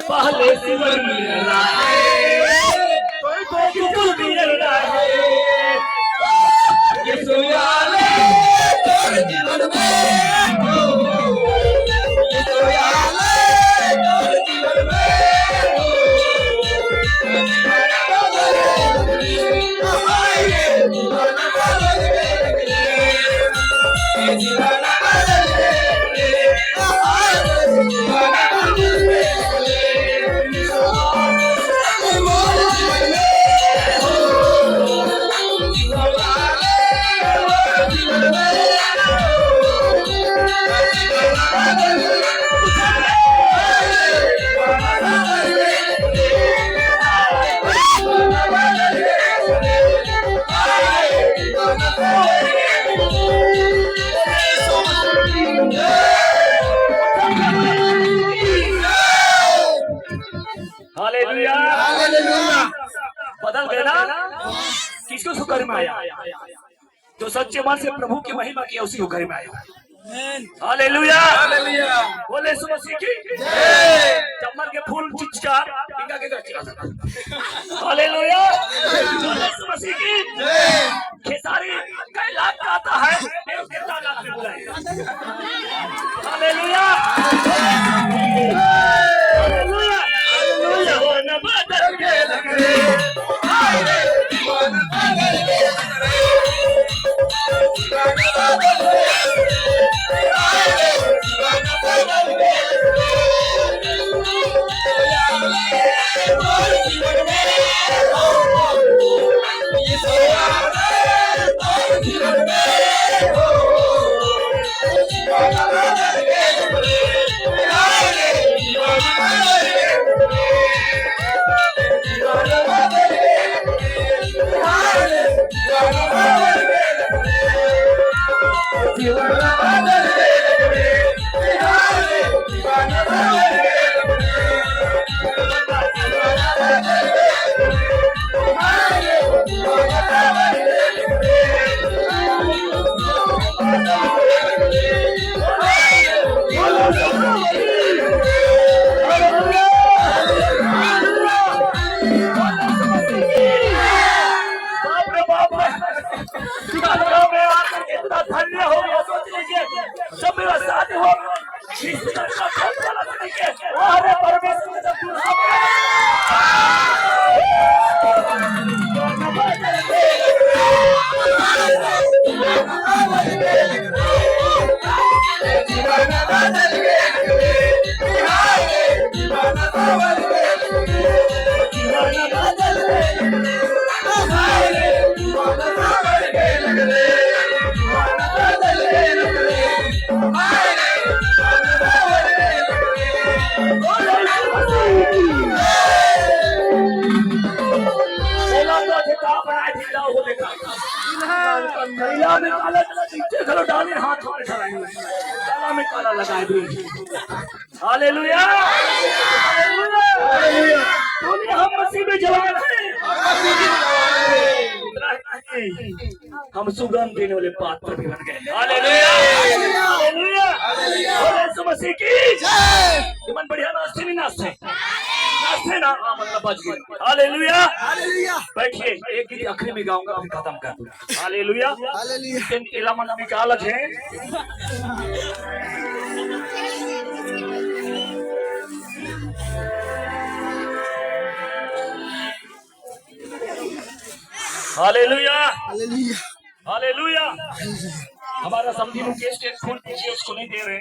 पहले सिमर मिलना है तो मिलना है ये सोयाले तोर जीवन में हो ये सोयाले तोर जीवन में हो हालेलुया हालेलुया बदल गए ना किसको सुकर में आया जो सच्चे मन से प्रभु की महिमा किया उसी को घर में आया हालेलुया हालेलुया बोले यीशु मसीह की जय चम्मर के फूल चिचका टिका के हालेलुया बोले यीशु मसीह की जय खेसारी कैलाश गाता है देव के तालाब में बुलाए हालेलुया हालेलुया जीवन बदल के लग रे जीवन बदल के लग रे जीवन बदल के जीवन बदल के जीवन में ये जीवन में हो जीवन बदल के जीवन बदल धन्य हो गया सोच लीजिए सब मेरा साथ हो अरे परमेश्वर महिला में काला नीचे चलो डाले हाथ मारे काला में काला लगाए हालेलुया हालेलुया हम मसीह में जवान हैं हम सुगंध देने वाले पात्र भी बन गए हालेलुया हालेलुया यीशु मसीह की जय मन बढ़िया नाचते नहीं नाचते नाचते ना मतलब बच गए हालेलुया हालेलुया बैठिए एक गीत आखिरी में गाऊंगा फिर खत्म कर दूंगा हालेलुया हालेलुया इलामा नबी का अलग है हालेलुया हालेलुया हालेलुया हमारा समझी मुकेश के फूल पीछे उसको नहीं दे रहे।